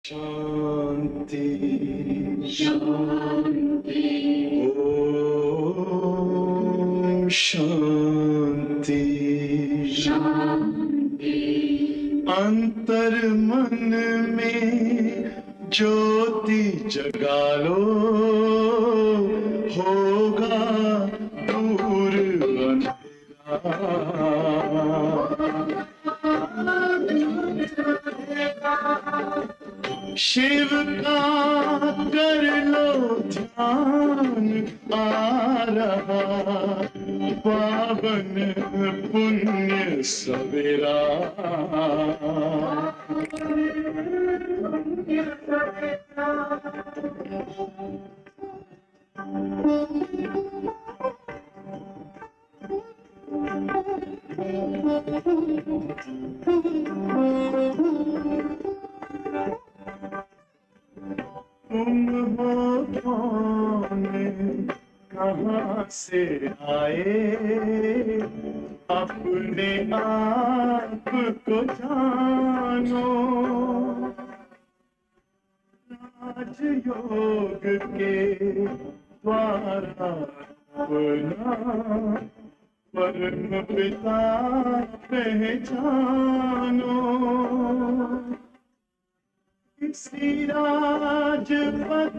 शांति शांति ओम शांति शांति। अंतर मन में ज्योति जगा लो, होगा दूर अंधेरा। शिव का कर लो ध्यान, आ रहा पावन पुण्य सवेरा। तुम हो कौन, कहाँ से आए, अपने आप को जानो। राजयोग के द्वारा अपना परम पिता पहचानो। इसी राजपथ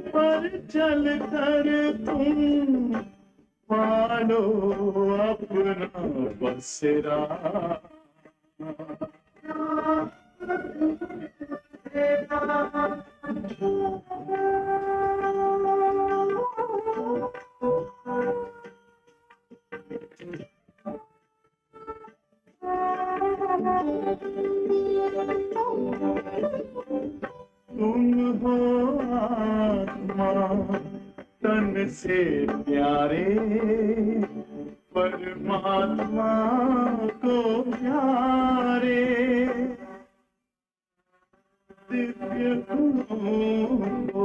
पर चलकर तुम पालो अपना बसेरा। तुम हो आत्मा तन से प्यारे, परमात्मा को प्यारे। दिव्य गुणों को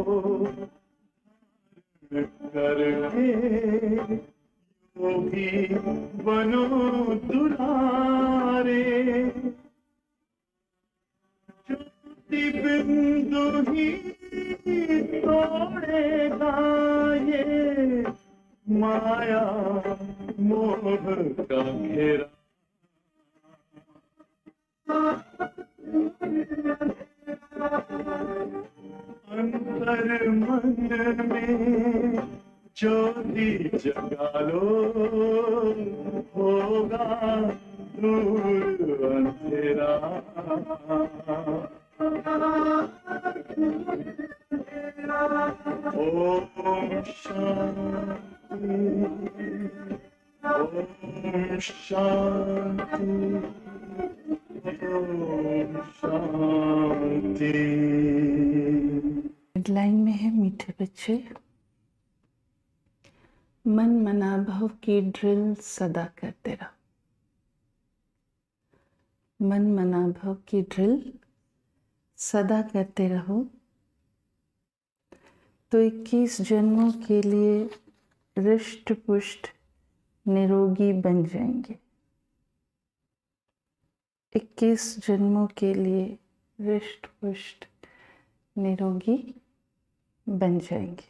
करके योगी बनो दुलारे। बिंदु ही तोड़ेगा ये माया मोह का घेरा। अंतर मन में ज्योति जगा लो, होगा दूर अंधेरा। ओम शांति ओम शांति ओम शांति। हेडलाइन में है मीठे बच्चे, मन मना भव की ड्रिल सदा करते रहो। मन मना भव की ड्रिल सदा करते रहो तो 21 जन्मों के लिए रिष्ट पुष्ट निरोगी बन जाएंगे। 21 जन्मों के लिए रिष्ट पुष्ट निरोगी बन जाएंगे।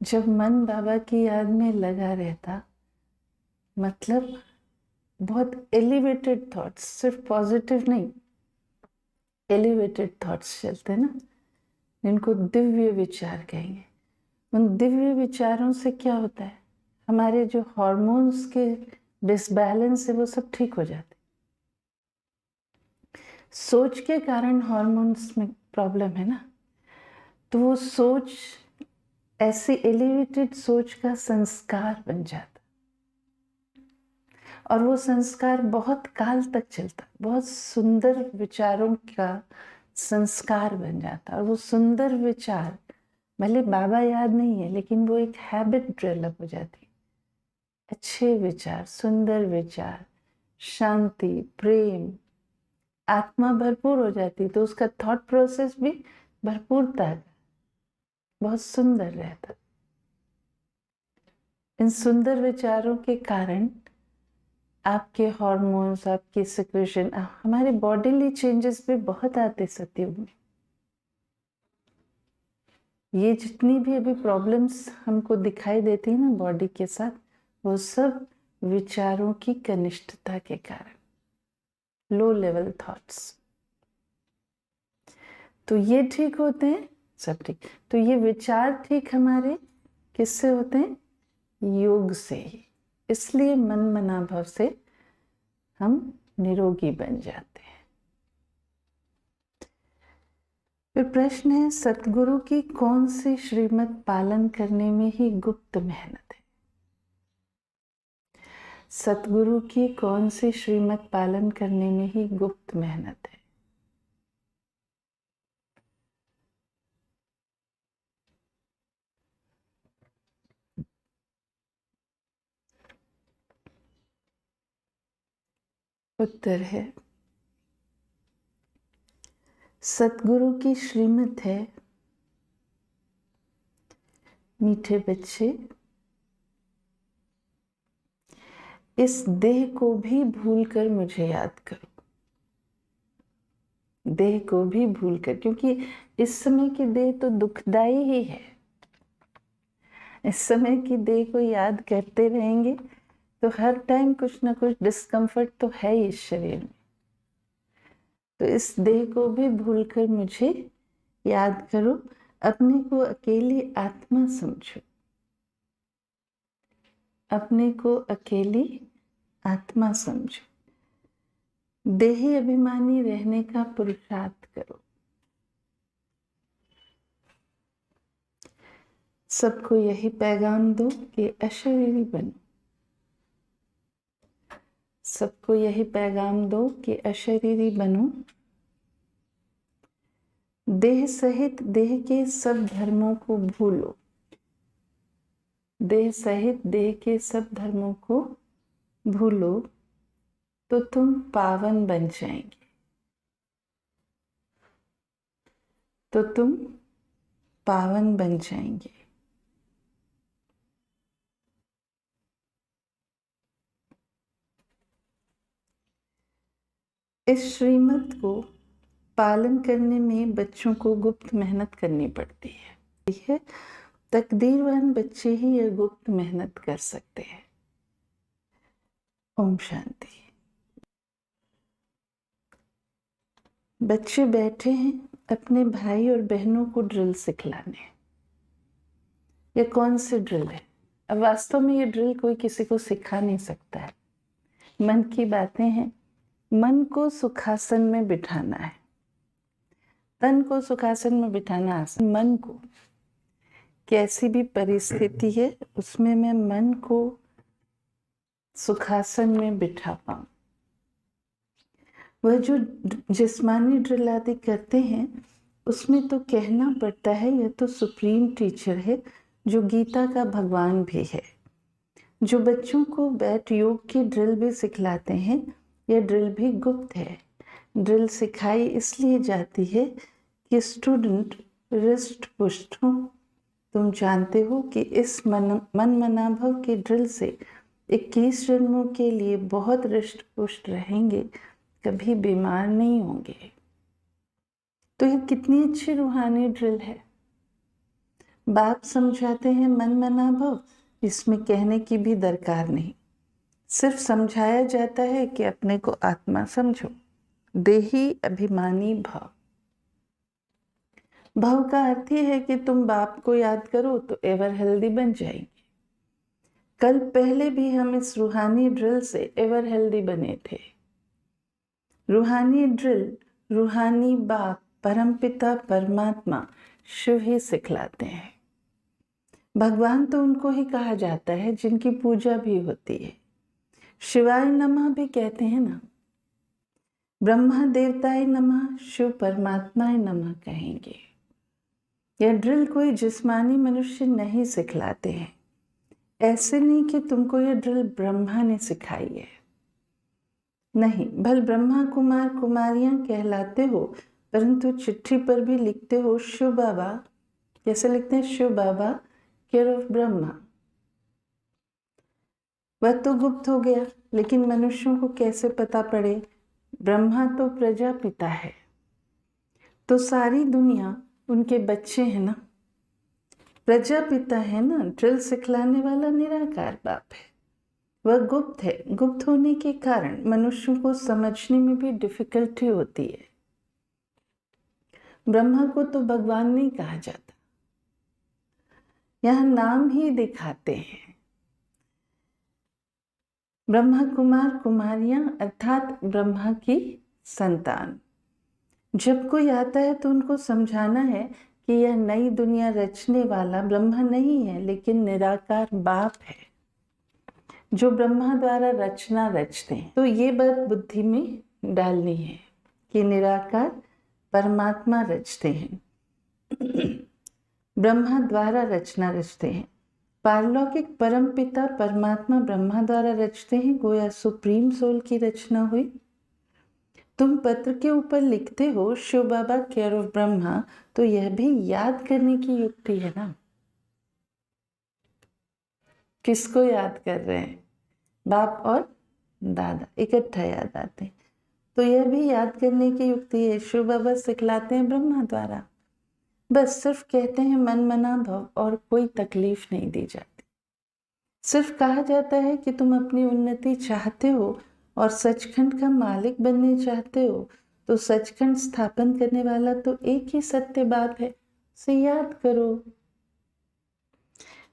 जब मन बाबा की याद में लगा रहता, मतलब बहुत एलिवेटेड थॉट्स, सिर्फ पॉजिटिव नहीं, एलिवेटेड थॉट्स चलते ना, जिनको दिव्य विचार कहेंगे। उन दिव्य विचारों से क्या होता है, हमारे जो हार्मोन्स के डिसबैलेंस है वो सब ठीक हो जाते। सोच के कारण हार्मोन्स में प्रॉब्लम है ना, तो वो सोच ऐसी एलिवेटेड सोच का संस्कार बन जाता और वो संस्कार बहुत काल तक चलता, बहुत सुंदर विचारों का संस्कार बन जाता। और वो सुंदर विचार भले बाबा याद नहीं है, लेकिन वो एक हैबिट डेवलप हो जाती। अच्छे विचार, सुंदर विचार, शांति, प्रेम, आत्मा भरपूर हो जाती, तो उसका थॉट प्रोसेस भी भरपूरता का बहुत सुंदर रहता। इन सुंदर विचारों के कारण आपके हार्मोन्स, आपकी सिक्रेशन, हमारे बॉडीली चेंजेस भी बहुत आते सतयुग में। ये जितनी भी अभी प्रॉब्लम्स हमको दिखाई देती है ना बॉडी के साथ, वो सब विचारों की कनिष्ठता के कारण, लो लेवल थॉट्स। तो ये ठीक होते हैं, सब ठीक। तो ये विचार ठीक हमारे किससे होते हैं? योग से ही। इसलिए मन मनाभव से हम निरोगी बन जाते हैं। फिर प्रश्न है, सतगुरु की कौन सी श्रीमत पालन करने में ही गुप्त मेहनत है? सतगुरु की कौन सी श्रीमत पालन करने में ही गुप्त मेहनत है? उत्तर है, सतगुरु की श्रीमत है, मीठे बच्चे, इस देह को भी भूलकर मुझे याद करो। देह को भी भूलकर, क्योंकि इस समय की देह तो दुखदाई ही है। इस समय की देह को याद करते रहेंगे तो हर टाइम कुछ ना कुछ डिस्कम्फर्ट तो है ही इस शरीर में। तो इस देह को भी भूलकर मुझे याद करो, अपने को अकेली आत्मा समझो। अपने को अकेली आत्मा समझो। देही अभिमानी रहने का पुरुषार्थ करो। सबको यही पैगाम दो कि अशरीरी बनो। सबको यही पैगाम दो कि अशरीरी बनो। देह सहित देह के सब धर्मों को भूलो। देह सहित देह के सब धर्मों को भूलो तो तुम पावन बन जाएंगे। तो तुम पावन बन जाएंगे। इस श्रीमत को पालन करने में बच्चों को गुप्त मेहनत करनी पड़ती है। तकदीरवान बच्चे ही यह गुप्त मेहनत कर सकते हैं। ओम शांति। बच्चे बैठे हैं अपने भाई और बहनों को ड्रिल सिखलाने। यह कौन सी ड्रिल है? अब वास्तव में ये ड्रिल कोई किसी को सिखा नहीं सकता है। मन की बातें हैं। मन को सुखासन में बिठाना है। तन को सुखासन में बिठाना आसान। मन को कैसी भी परिस्थिति है उसमें मैं मन को सुखासन में बिठा पाऊं। वह जो जिस्मानी ड्रिल आदि करते हैं उसमें तो कहना पड़ता है यह तो सुप्रीम टीचर है, जो गीता का भगवान भी है। जो बच्चों को बैठ योग की ड्रिल भी सिखलाते हैं, यह ड्रिल भी गुप्त है। ड्रिल सिखाई इसलिए जाती है कि स्टूडेंट रिस्ट पुष्ट हो। तुम जानते हो कि इस मन मनाभव की ड्रिल से 21 जन्मों के लिए बहुत रिष्ट पुष्ट रहेंगे, कभी बीमार नहीं होंगे। तो ये कितनी अच्छी रूहानी ड्रिल है। बाप समझाते हैं मन मनाभव, इसमें कहने की भी दरकार नहीं। सिर्फ समझाया जाता है कि अपने को आत्मा समझो। देही अभिमानी भाव। भाव का अर्थ ही है कि तुम बाप को याद करो तो एवर हेल्दी बन जाएंगे। कल पहले भी हम इस रूहानी ड्रिल से एवर हेल्दी बने थे। रूहानी ड्रिल रूहानी बाप परमपिता परमात्मा शिव ही सिखलाते हैं। भगवान तो उनको ही कहा जाता है जिनकी पूजा भी होती है। शिवाय नमः भी कहते हैं ना। ब्रह्मा देवताय नमः, शिव परमात्माय नमः कहेंगे। यह ड्रिल कोई जिस्मानी मनुष्य नहीं सिखलाते हैं। ऐसे नहीं कि तुमको यह ड्रिल ब्रह्मा ने सिखाई है, नहीं। भल ब्रह्मा कुमार कुमारियां कहलाते हो, परंतु चिट्ठी पर भी लिखते हो शिव बाबा। कैसे लिखते हैं? शिव बाबा केयर ऑफ ब्रह्मा। वह तो गुप्त हो गया, लेकिन मनुष्यों को कैसे पता पड़े? ब्रह्मा तो प्रजापिता है, तो सारी दुनिया उनके बच्चे हैं ना। प्रजापिता है ना, ड्रिल सिखलाने वाला निराकार बाप है। वह गुप्त है, गुप्त होने के कारण मनुष्यों को समझने में भी डिफिकल्टी होती है। ब्रह्मा को तो भगवान नहीं कहा जाता, यह नाम ही दिखाते हैं। ब्रह्मा कुमार कुमारियां अर्थात ब्रह्मा की संतान। जब कोई आता है तो उनको समझाना है कि यह नई दुनिया रचने वाला ब्रह्मा नहीं है, लेकिन निराकार बाप है जो ब्रह्मा द्वारा रचना रचते हैं। तो ये बात बुद्धि में डालनी है कि निराकार परमात्मा रचते हैं, ब्रह्मा द्वारा रचना रचते हैं। पारलौकिक परम पिता परमात्मा ब्रह्मा द्वारा रचते हैं, गोया सुप्रीम सोल की रचना हुई। तुम पत्र के ऊपर लिखते हो शिव बाबा केयर ऑफ ब्रह्मा, तो यह भी याद करने की युक्ति है ना। किसको याद कर रहे हैं? बाप और दादा इकट्ठा याद आते हैं, तो यह भी याद करने की युक्ति है। शिव बाबा सिखलाते हैं ब्रह्मा द्वारा, बस सिर्फ कहते हैं मन मना भव, और कोई तकलीफ नहीं दी जाती। सिर्फ कहा जाता है कि तुम अपनी उन्नति चाहते हो और सचखंड का मालिक बनने चाहते हो, तो सचखंड स्थापन करने वाला तो एक ही सत्य बाप है, उसे याद करो।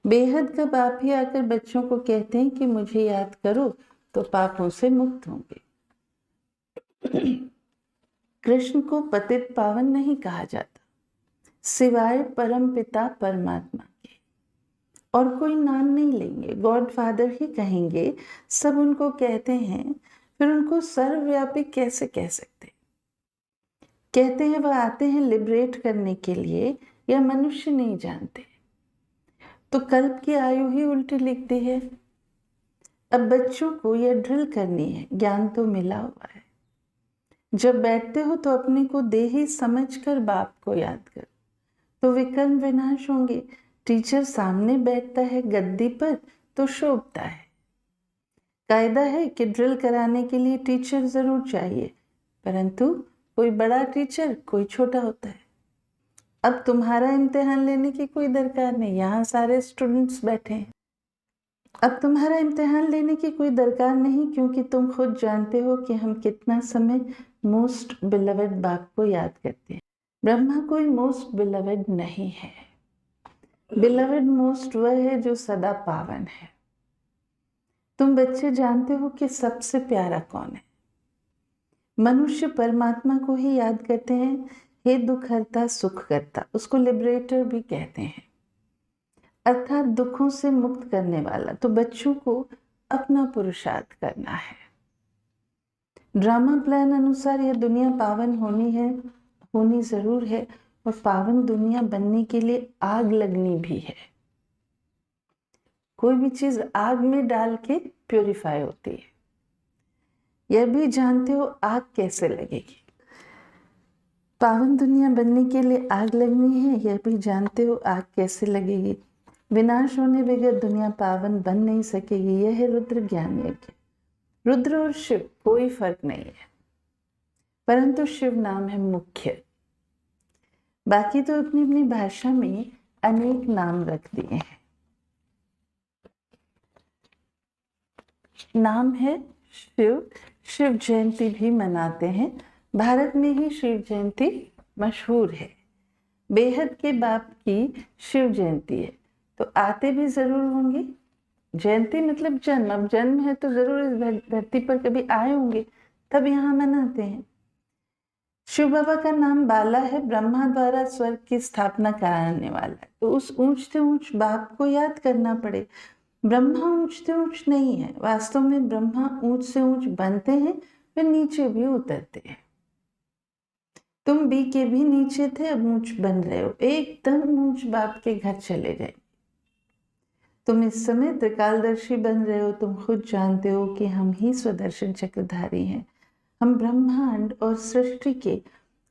बेहद का बाप ही आकर बच्चों को कहते हैं कि मुझे याद करो तो पापों से मुक्त होंगे। कृष्ण को पतित पावन नहीं कहा जाता, सिवाय परम पिता परमात्मा के, और कोई नाम नहीं लेंगे, गॉड फादर ही कहेंगे। सब उनको कहते हैं, फिर उनको सर्वव्यापी कैसे कह सकते? कहते हैं वह आते हैं लिबरेट करने के लिए, या मनुष्य नहीं जानते। तो कल्प की आयु ही उल्टी लिख दी है। अब बच्चों को यह ड्रिल करनी है, ज्ञान तो मिला हुआ है। जब बैठते हो तो अपने को देही समझकर बाप को याद करो, तो विकर्म विनाश होंगे। टीचर सामने बैठता है गद्दी पर तो शोभता है। कायदा है कि ड्रिल कराने के लिए टीचर जरूर चाहिए, परंतु कोई बड़ा टीचर कोई छोटा होता है। अब तुम्हारा इम्तिहान लेने की कोई दरकार नहीं, यहाँ सारे स्टूडेंट्स बैठे हैं। अब तुम्हारा इम्तिहान लेने की कोई दरकार नहीं, क्योंकि तुम खुद जानते हो कि हम कितना समय मोस्ट बिलवेड बाप को याद करते हैं। ब्रह्मा कोई मोस्ट बिलवेड नहीं है। बिलवेड मोस्ट वह है जो सदा पावन है। तुम बच्चे जानते हो कि सबसे प्यारा कौन है? मनुष्य परमात्मा को ही याद करते हैं, हे दुख हरता सुख करता, उसको लिबरेटर भी कहते हैं, अर्थात दुखों से मुक्त करने वाला। तो बच्चों को अपना पुरुषार्थ करना है। ड्रामा प्लान अनुसार यह दुनिया पावन होनी जरूर है, और पावन दुनिया बनने के लिए आग लगनी भी है। कोई भी चीज आग में डाल के प्यूरिफाई होती है। यह भी जानते हो आग कैसे लगेगी। पावन दुनिया बनने के लिए आग लगनी है, यह भी जानते हो आग कैसे लगेगी। विनाश होने बगैर दुनिया पावन बन नहीं सकेगी। यह है रुद्र ज्ञान यज्ञ। रुद्र और शिव कोई फर्क नहीं है, परंतु शिव नाम है मुख्य। बाकी तो अपनी अपनी भाषा में अनेक नाम रख दिए हैं। नाम है शिव। शिव जयंती भी मनाते हैं। भारत में ही शिव जयंती मशहूर है। बेहद के बाप की शिव जयंती है, तो आते भी जरूर होंगे। जयंती मतलब जन्म, अब जन्म है तो जरूर इस धरती पर कभी आए होंगे, तब यहाँ मनाते हैं। शिव बाबा का नाम बाला है, ब्रह्मा द्वारा स्वर्ग की स्थापना कराने वाला है। तो उस ऊंच से ऊंच बाप को याद करना पड़े। ब्रह्मा ऊंच से ऊंच नहीं है, वास्तव में ब्रह्मा ऊंच से ऊंच बनते हैं, फिर नीचे भी उतरते हैं। तुम बी के भी नीचे थे, अब ऊंच बन रहे हो, एकदम ऊंच बाप के घर चले गए। तुम इस समय त्रिकालदर्शी बन रहे हो। तुम खुद जानते हो कि हम ही स्वदर्शन चक्रधारी हैं। हम ब्रह्मांड और सृष्टि के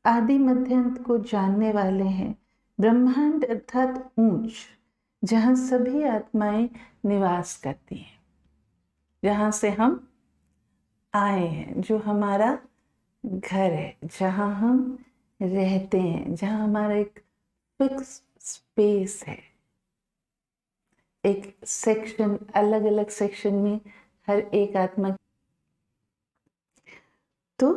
आदि मध्य अंत को जानने वाले हैं। ब्रह्मांड अर्थात ऊंच, जहाँ सभी आत्माएं निवास करती हैं। जहाँ से हम आए हैं, जो हमारा घर है, जहाँ हम रहते हैं, जहाँ हमारा एक फिक्स स्पेस है, एक सेक्शन, अलग अलग सेक्शन में हर एक आत्मा। तो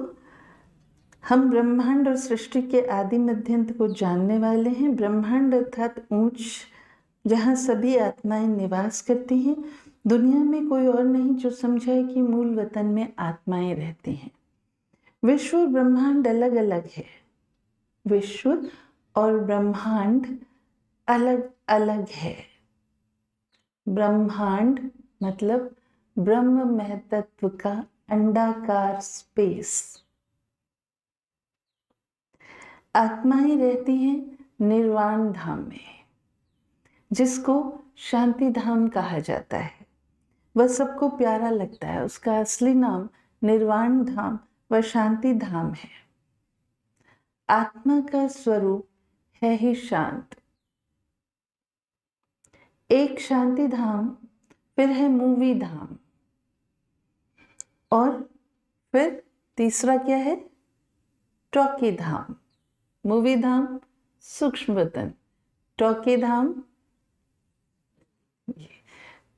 हम ब्रह्मांड और सृष्टि के आदि मध्यांत को जानने वाले हैं। ब्रह्मांड अर्थात ऊंच, जहाँ सभी आत्माएं निवास करती हैं। दुनिया में कोई और नहीं जो समझाए कि मूल वतन में आत्माएं रहती हैं। विश्व और ब्रह्मांड अलग अलग है। विश्व और ब्रह्मांड अलग अलग है। ब्रह्मांड मतलब ब्रह्म महतत्व का अंडाकार स्पेस। आत्माएं रहती हैं निर्वाण धाम में, जिसको शांति धाम कहा जाता है। वह सबको प्यारा लगता है। उसका असली नाम निर्वाण धाम व शांति धाम है। आत्मा का स्वरूप है ही शांत। एक शांति धाम, फिर है मूवी धाम, और फिर तीसरा क्या है? टॉकी धाम। मूवी धाम सूक्ष्म वतन, टॉकी धाम।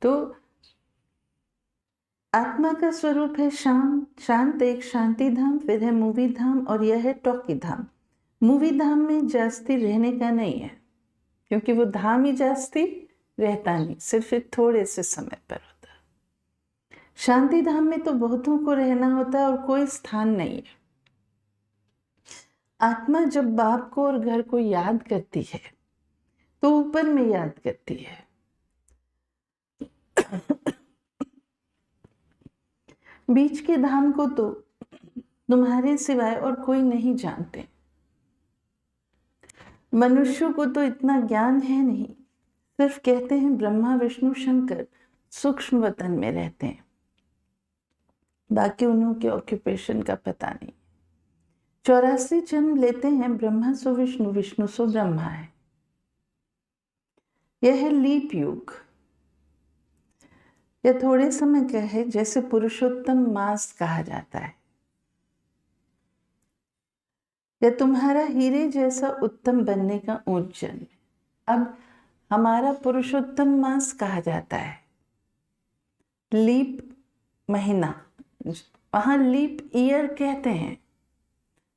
तो आत्मा का स्वरूप है शांत, एक शांति धाम, फिर है मूवी धाम, और यह है टॉकी धाम। मूवी धाम में जास्ती रहने का नहीं है, क्योंकि वो धाम ही जास्ती रहता नहीं, सिर्फ थोड़े से समय पर होता है। शांति धाम में तो बहुतों को रहना होता है और कोई स्थान नहीं है। आत्मा जब बाप को और घर को याद करती है तो ऊपर में याद करती है। बीच के धाम को तो तुम्हारे सिवाय और कोई नहीं जानते। मनुष्यों को तो इतना ज्ञान है नहीं, सिर्फ कहते हैं ब्रह्मा विष्णु शंकर सूक्ष्म वतन में रहते हैं, बाकी उन्हों के ऑक्यूपेशन का पता नहीं। 84 जन्म लेते हैं, ब्रह्मा सो विष्णु, विष्णु सो ब्रह्मा है। यह है लीप युग। यह थोड़े समय का है, जैसे पुरुषोत्तम मास कहा जाता है। यह तुम्हारा हीरे जैसा उत्तम बनने का ऊंच जन्म है। अब हमारा पुरुषोत्तम मास कहा जाता है, लीप महीना, वहां लीप ईयर कहते हैं,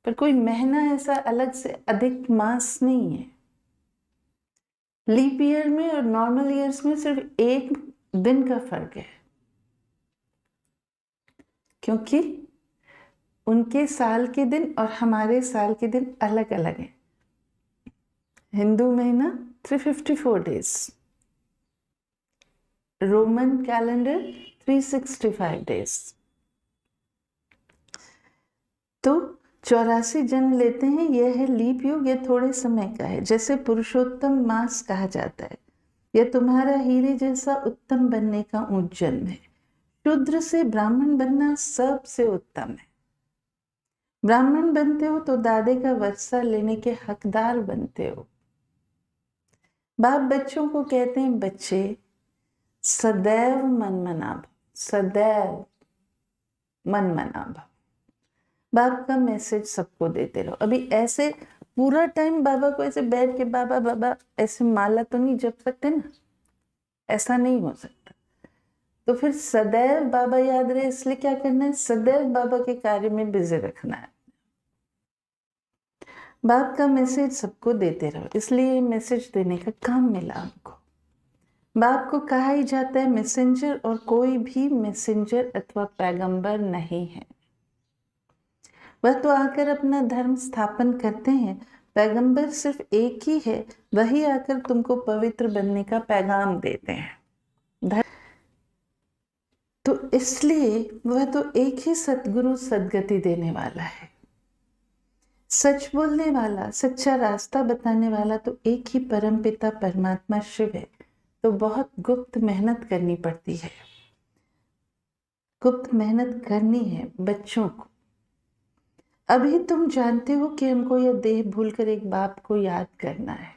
पर कोई महीना ऐसा अलग से अधिक मास नहीं है। लीप ईयर में और नॉर्मल ईयर्स में सिर्फ एक दिन का फर्क है, क्योंकि उनके साल के दिन और हमारे साल के दिन अलग अलग हैं। हिंदू महीना 354 डेज, रोमन कैलेंडर 365 डेज। तो 84 जन्म लेते हैं, यह है लीप युग। यह थोड़े समय का है, जैसे पुरुषोत्तम मास कहा जाता है। यह तुम्हारा हीरे जैसा उत्तम बनने का ऊंच जन्म है। शूद्र से ब्राह्मण बनना सबसे उत्तम है। ब्राह्मण बनते हो तो दादे का वर्षा लेने के हकदार बनते हो। बाप बच्चों को कहते हैं, बच्चे सदैव मनमना भव, सदैव मनमना भव। बाप का मैसेज सबको देते रहो। अभी ऐसे पूरा टाइम बाबा को ऐसे बैठ के बाबा बाबा ऐसे माला तो नहीं जप सकते ना, ऐसा नहीं हो सकता। तो फिर सदैव बाबा याद रहे, इसलिए क्या करना है? सदैव बाबा के कार्य में बिजी रखना है। बाप का मैसेज सबको देते रहो, इसलिए मैसेज देने का काम मिला हमको। बाप को कहा ही जाता है मैसेंजर, और कोई भी मैसेंजर अथवा पैगंबर नहीं है। वह तो आकर अपना धर्म स्थापन करते हैं। पैगंबर सिर्फ एक ही है, वही आकर तुमको पवित्र बनने का पैगाम देते हैं। तो इसलिए वह तो एक ही सतगुरु सदगति देने वाला है। सच बोलने वाला, सच्चा रास्ता बताने वाला तो एक ही परम पिता परमात्मा शिव है। तो बहुत गुप्त मेहनत करनी पड़ती है, गुप्त मेहनत करनी है बच्चों को। अभी तुम जानते हो कि हमको यह देह भूलकर एक बाप को याद करना है।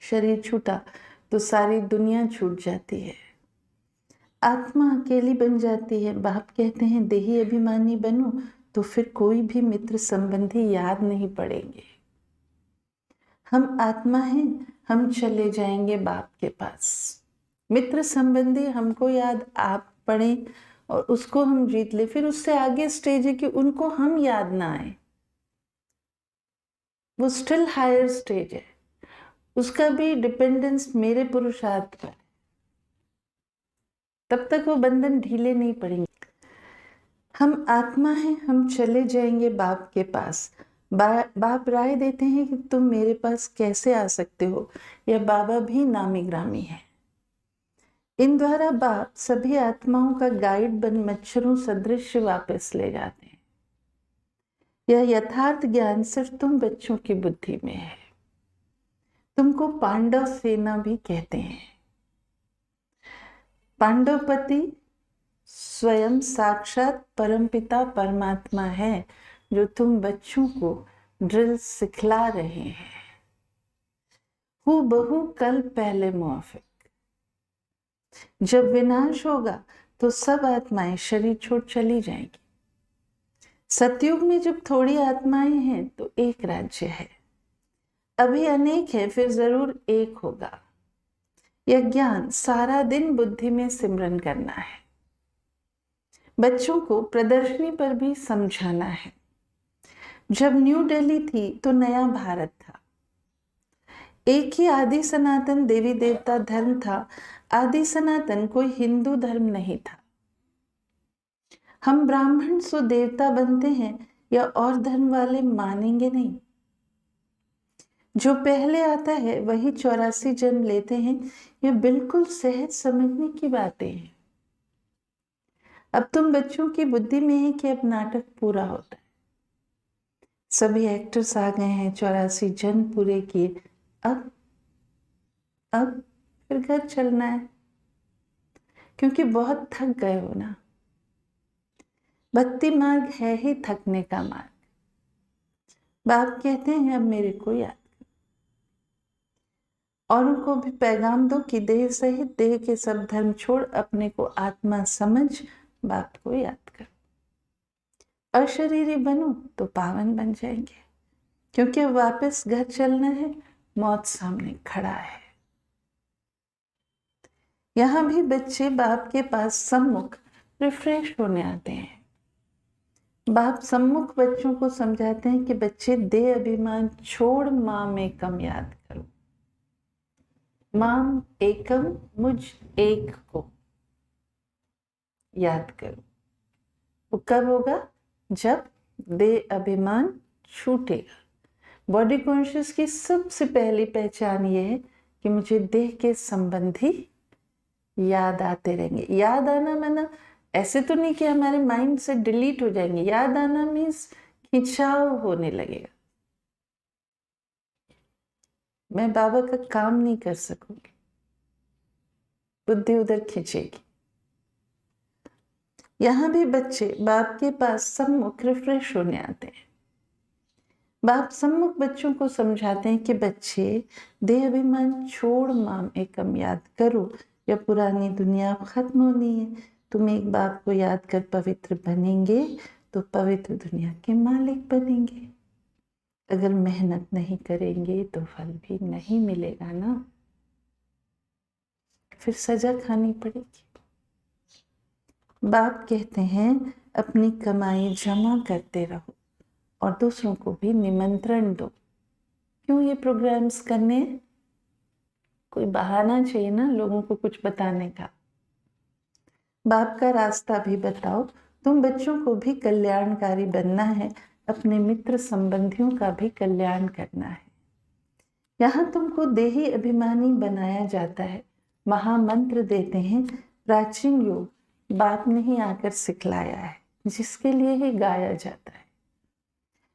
शरीर छूटा तो सारी दुनिया छूट जाती है। आत्मा अकेली बन जाती है। बाप कहते हैं देही अभिमानी बनो तो फिर कोई भी मित्र संबंधी याद नहीं पड़ेंगे। हम आत्मा हैं, हम चले जाएंगे बाप के पास। मित्र संबंधी हमको याद आप पड़े और उसको हम जीत ले, फिर उससे आगे स्टेज है कि उनको हम याद ना आए, वो स्टिल हायर स्टेज है। उसका भी डिपेंडेंस मेरे पुरुषार्थ पर, तब तक वो बंधन ढीले नहीं पड़ेंगे। हम आत्मा हैं, हम चले जाएंगे बाप के पास। बाप राय देते हैं कि तुम मेरे पास कैसे आ सकते हो। यह बाबा भी नामी ग्रामी है। इन द्वारा बाप सभी आत्माओं का गाइड बन मच्छरों सदृश वापस ले जाते हैं। यह यथार्थ ज्ञान सिर्फ तुम बच्चों की बुद्धि में है। तुमको पांडव सेना भी कहते हैं। पांडवपति स्वयं साक्षात परमपिता परमात्मा है, जो तुम बच्चों को ड्रिल सिखला रहे हैं। हूबहू कल पहले मुआफिक। जब विनाश होगा तो सब आत्माएं शरीर छोड़ चली जाएंगी। सतयुग में जब थोड़ी आत्माएं हैं तो एक राज्य है। अभी अनेक है, फिर जरूर एक होगा। यह ज्ञान सारा दिन बुद्धि में सिमरन करना है। बच्चों को प्रदर्शनी पर भी समझाना है। जब न्यू दिल्ली थी तो नया भारत था। एक ही आदि सनातन देवी देवता धर्म था। आदि सनातन कोई हिंदू धर्म नहीं था। हम ब्राह्मण सो देवता बनते हैं या और धर्म वाले मानेंगे नहीं। जो पहले आता है वही 84 जन्म लेते हैं। यह बिल्कुल सहज समझने की बातें हैं। अब तुम बच्चों की बुद्धि में है कि अब नाटक पूरा होता है। सभी एक्टर्स आ गए हैं, 84 जन्म पूरे किए। अब फिर घर चलना है, क्योंकि बहुत थक गए हो ना। भक्ति मार्ग है ही थकने का मार्ग। बाप कहते हैं अब मेरे को याद करो। औरों को भी पैगाम दो कि देह सहित देह के सब धर्म छोड़ अपने को आत्मा समझ बाप को याद करो। अशरीरी बनो तो पावन बन जाएंगे, क्योंकि अब वापस घर चलना है। मौत सामने खड़ा है। यहां भी बच्चे बाप के पास सम्मुख रिफ्रेश होने आते हैं। बाप सम्मुख बच्चों को समझाते हैं कि बच्चे देह अभिमान छोड़ माम एकम याद करो। माम एकम, मुझ एक को याद करो। वो कब होगा? जब देह अभिमान छूटेगा। बॉडी कॉन्शियस की सबसे पहली पहचान ये है कि मुझे देह के संबंधी याद आते रहेंगे। याद आना माना ऐसे तो नहीं कि हमारे माइंड से डिलीट हो जाएंगे। याद आना मीन्स खिंचाव होने लगेगा। मैं बाबा का काम नहीं कर सकूंगी, बुद्धि उधर खिंचेगी। यहां भी बच्चे बाप के पास सम्मुख रिफ्रेश होने आते हैं। बाप सम्मुख बच्चों को समझाते हैं कि बच्चे देह अभिमान छोड़ माम एकम याद करो। या पुरानी दुनिया खत्म होनी है। तुम एक बाप को याद कर पवित्र बनेंगे तो पवित्र दुनिया के मालिक बनेंगे। अगर मेहनत नहीं करेंगे तो फल भी नहीं मिलेगा ना, फिर सजा खानी पड़ेगी। बाप कहते हैं अपनी कमाई जमा करते रहो और दूसरों को भी निमंत्रण दो। क्यों ये प्रोग्राम्स करने? कोई बहाना चाहिए ना लोगों को कुछ बताने का। बाप का रास्ता भी बताओ। तुम बच्चों को भी कल्याणकारी बनना है, अपने मित्र संबंधियों का भी कल्याण करना है। यहाँ तुमको देही अभिमानी बनाया जाता है। महामंत्र देते हैं। प्राचीन योग बाप ने ही आकर सिखलाया है, जिसके लिए ही गाया जाता है।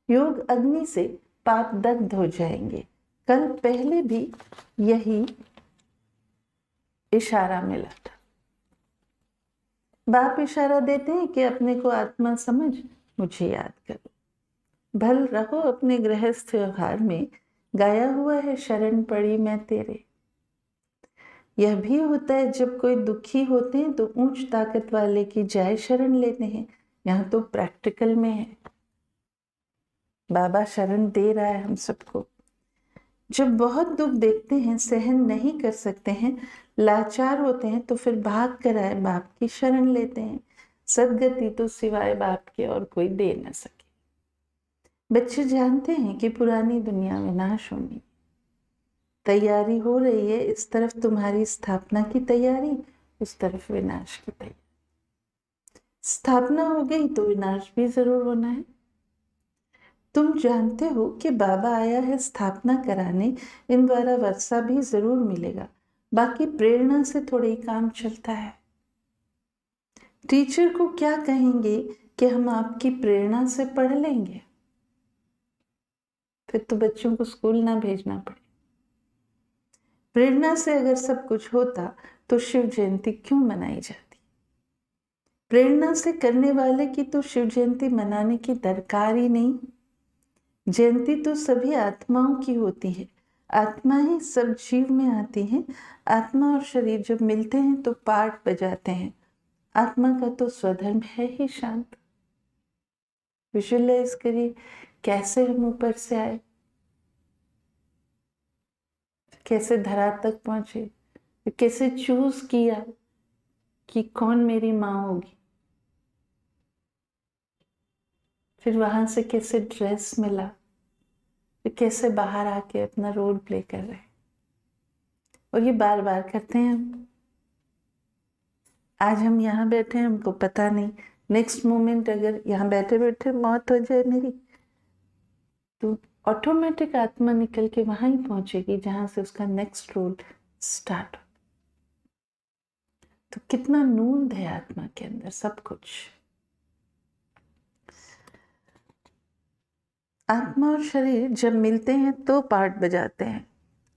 योग अग्नि से पाप दग्ध हो जाएंगे। कल पहले भी यही इशारा मिला था। बाप इशारा देते हैं कि अपने को आत्मा समझ मुझे याद करो। भल रहो अपने गृहस्थ व्यवहार में। गाया हुआ है शरण पड़ी मैं तेरे। यह भी होता है जब कोई दुखी होते हैं तो ऊंच ताकत वाले की जाय शरण लेते हैं। यहाँ तो प्रैक्टिकल में है, बाबा शरण दे रहा है हम सबको। जब बहुत दुख देखते हैं, सहन नहीं कर सकते हैं, लाचार होते हैं, तो फिर भाग कर आए बाप की शरण लेते हैं। सदगति तो सिवाय बाप के और कोई दे न सके। बच्चे जानते हैं कि पुरानी दुनिया विनाश होनी, तैयारी हो रही है। इस तरफ तुम्हारी स्थापना की तैयारी, उस तरफ विनाश की तैयारी। स्थापना हो गई तो विनाश भी जरूर होना है। तुम जानते हो कि बाबा आया है स्थापना कराने, इन द्वारा वर्षा भी जरूर मिलेगा। बाकी प्रेरणा से थोड़ा ही काम चलता है। टीचर को क्या कहेंगे कि हम आपकी प्रेरणा से पढ़ लेंगे, फिर तो बच्चों को स्कूल ना भेजना पड़े। प्रेरणा से अगर सब कुछ होता तो शिव जयंती क्यों मनाई जाती? प्रेरणा से करने वाले की तो शिव जयंती मनाने की दरकार ही नहीं। जयंती तो सभी आत्माओं की होती है। आत्मा ही सब जीव में आती है। आत्मा और शरीर जब मिलते हैं तो पाठ बजाते हैं। आत्मा का तो स्वधर्म है ही शांत। विजुअलाइज करिए कैसे हम ऊपर से आए, कैसे धरा तक पहुंचे, कैसे चूज किया कि कौन मेरी माँ होगी, फिर वहां से कैसे ड्रेस मिला, फिर कैसे बाहर आके अपना रोल प्ले कर रहे हैं। और ये बार बार करते हैं हम। आज हम यहाँ बैठे हैं, हमको पता नहीं नेक्स्ट मोमेंट अगर यहाँ बैठे बैठे मौत हो जाए मेरी, तो ऑटोमेटिक आत्मा निकल के वहां ही पहुंचेगी जहां से उसका नेक्स्ट रोल स्टार्ट हो। तो कितना नूंद है आत्मा के अंदर, सब कुछ। आत्मा और शरीर जब मिलते हैं तो पार्ट बजाते हैं।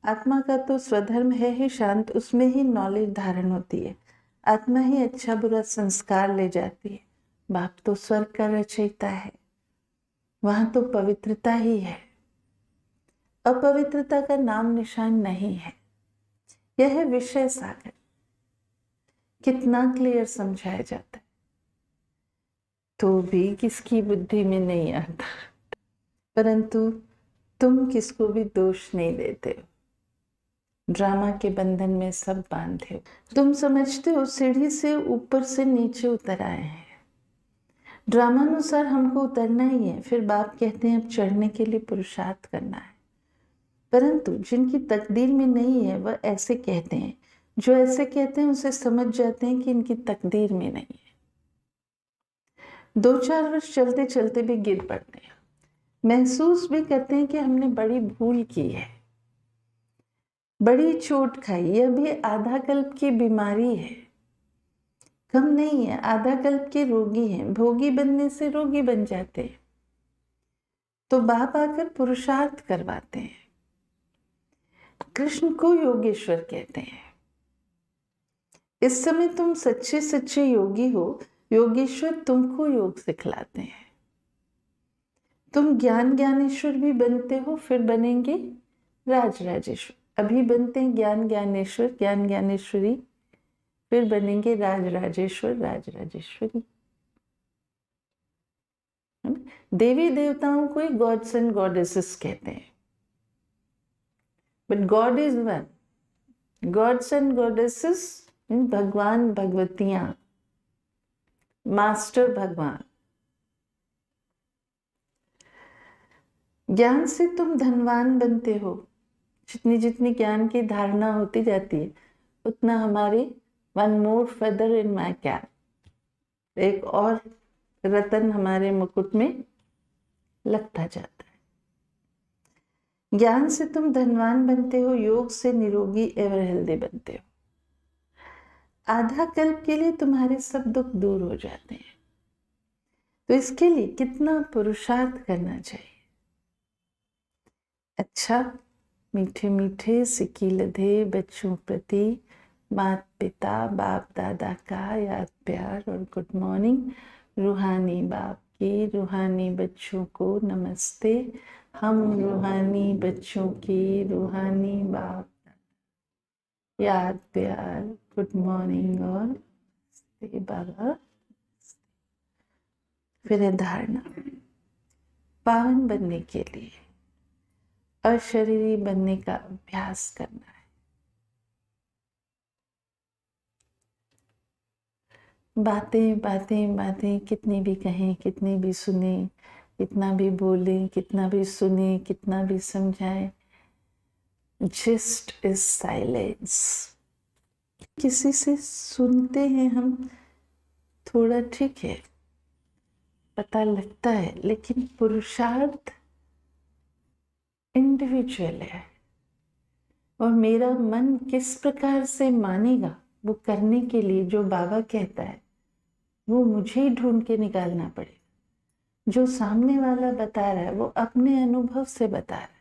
आत्मा का तो स्वधर्म है ही शांत, उसमें ही नॉलेज धारण होती है। आत्मा ही अच्छा बुरा संस्कार ले जाती है। बाप तो स्वर्ग का रचयिता है, वहां तो पवित्रता ही है, अपवित्रता का नाम निशान नहीं है। यह है विषय सागर। कितना क्लियर समझाया जाता है, तो भी किसकी बुद्धि में नहीं आता। परंतु तुम किसको भी दोष नहीं देते हो, ड्रामा के बंधन में सब बांधे हो। तुम समझते हो सीढ़ी से ऊपर से नीचे उतर आए हैं, ड्रामानुसार हमको उतरना ही है। फिर बाप कहते हैं अब चढ़ने के लिए पुरुषार्थ करना है। परंतु जिनकी तकदीर में नहीं है वह ऐसे कहते हैं, जो ऐसे कहते हैं उसे समझ जाते हैं कि इनकी तकदीर में नहीं है। 2-4 वर्ष चलते चलते भी गिर पड़ते हैं, महसूस भी करते हैं कि हमने बड़ी भूल की है, बड़ी चोट खाई। यह भी आधा कल्प की बीमारी है, कम नहीं है। आधा कल्प के रोगी हैं, भोगी बनने से रोगी बन जाते हैं। तो बाप आकर पुरुषार्थ करवाते हैं। कृष्ण को योगेश्वर कहते हैं। इस समय तुम सच्चे सच्चे योगी हो, योगेश्वर तुमको योग सिखलाते हैं। तुम ज्ञान ज्ञानेश्वर भी बनते हो, फिर बनेंगे राज राजेश्वर। अभी बनते हैं ज्ञान ज्ञानेश्वर, ज्ञान ज्ञानेश्वरी, फिर बनेंगे राज राजेश्वर, राज राजेश्वरी। देवी देवताओं को ही गॉड्स एंड गॉडेसेस कहते हैं, but God is one. Gods and goddesses इन भगवान भगवतियां, मास्टर भगवान। ज्ञान से तुम धनवान बनते हो। जितनी जितनी ज्ञान की धारणा होती जाती है उतना हमारी one more feather in my cap, एक और रतन हमारे मुकुट में लगता जाता है। ज्ञान से तुम धनवान बनते हो, योग से निरोगी एवर हेल्दी बनते हो। आधा कल्प के लिए तुम्हारे सब दुख दूर हो जाते हैं। तो इसके लिए कितना पुरुषार्थ करना चाहिए। अच्छा, मीठे मीठे सिक्की लधे बच्चों प्रति माता पिता बाप दादा का याद प्यार और गुड मॉर्निंग। रूहानी बाप की रूहानी बच्चों को नमस्ते। हम रूहानी बच्चों की रूहानी बाप याद प्यार, गुड मॉर्निंग और नमस्ते बाबा। फिर है धारणा, पावन बनने के लिए अशरीरी बनने का अभ्यास करना है। बातें बातें बातें कितनी भी कहें, कितनी भी सुने, कितना भी बोलें, कितना भी सुने, कितना भी समझाएं, जस्ट इज साइलेंस। किसी से सुनते हैं हम, थोड़ा ठीक है, पता लगता है, लेकिन पुरुषार्थ इंडिविजुअल है। और मेरा मन किस प्रकार से मानेगा वो करने के लिए जो बाबा कहता है, वो मुझे ही ढूंढ के निकालना पड़ेगा। जो सामने वाला बता रहा है वो अपने अनुभव से बता रहा है,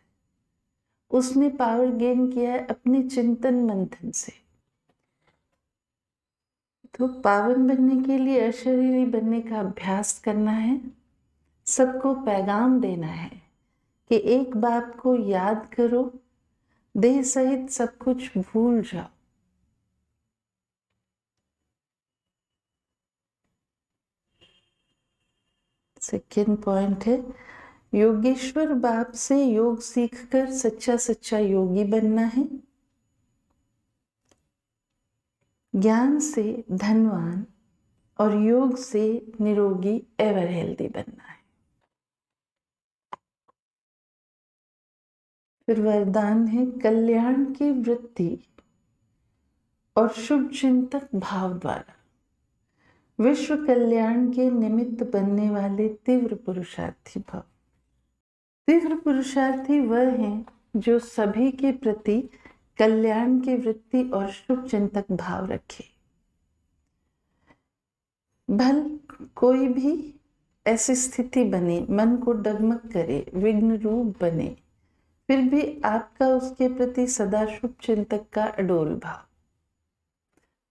उसने पावर गेन किया है अपने चिंतन मंथन से। तो पावन बनने के लिए अशरीरी बनने का अभ्यास करना है। सबको पैगाम देना है कि एक बात को याद करो, देह सहित सब कुछ भूल जाओ। सेकेंड पॉइंट है, योगेश्वर बाप से योग सीखकर सच्चा सच्चा योगी बनना है। ज्ञान से धनवान और योग से निरोगी एवर हेल्दी बनना है। फिर वरदान है, कल्याण की वृत्ति और शुभ चिंतक भाव द्वारा विश्व कल्याण के निमित्त बनने वाले तीव्र पुरुषार्थी भव। तीव्र पुरुषार्थी वह हैं जो सभी के प्रति कल्याण की वृत्ति और शुभ चिंतक भाव रखे। भल कोई भी ऐसी स्थिति बने, मन को डगमग करे, विघ्न रूप बने, फिर भी आपका उसके प्रति सदा शुभ चिंतक का अडोल भाव।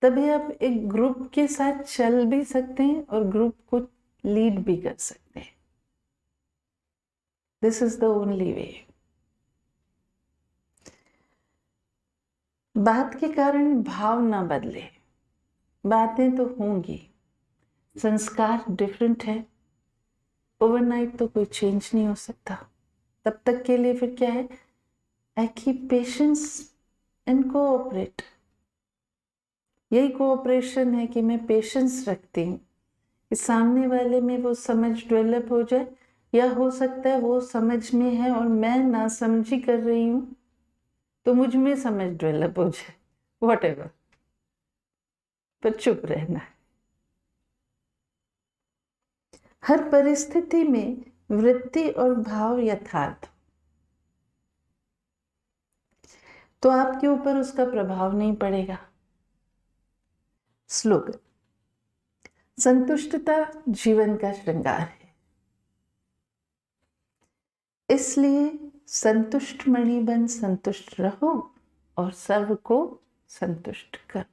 तभी आप एक ग्रुप के साथ चल भी सकते हैं और ग्रुप को लीड भी कर सकते हैं। This is the only way. बात के कारण भाव ना बदले, बातें तो होंगी, संस्कार डिफरेंट है, ओवरनाइट तो कोई चेंज नहीं हो सकता। तब तक के लिए फिर क्या है, I keep patience and cooperate. यही कोऑपरेशन है कि मैं पेशेंस रखती हूँ कि सामने वाले में वो समझ डेवलप हो जाए, या हो सकता है वो समझ में है और मैं ना समझी कर रही हूँ, तो मुझ में समझ डेवलप हो जाए, व्हाटएवर, पर चुप रहना है। हर परिस्थिति में वृत्ति और भाव यथार्थ, तो आपके ऊपर उसका प्रभाव नहीं पड़ेगा। स्लोगन, संतुष्टता जीवन का श्रृंगार है, इसलिए संतुष्ट मणि बन संतुष्ट रहो और सर्व को संतुष्ट करो।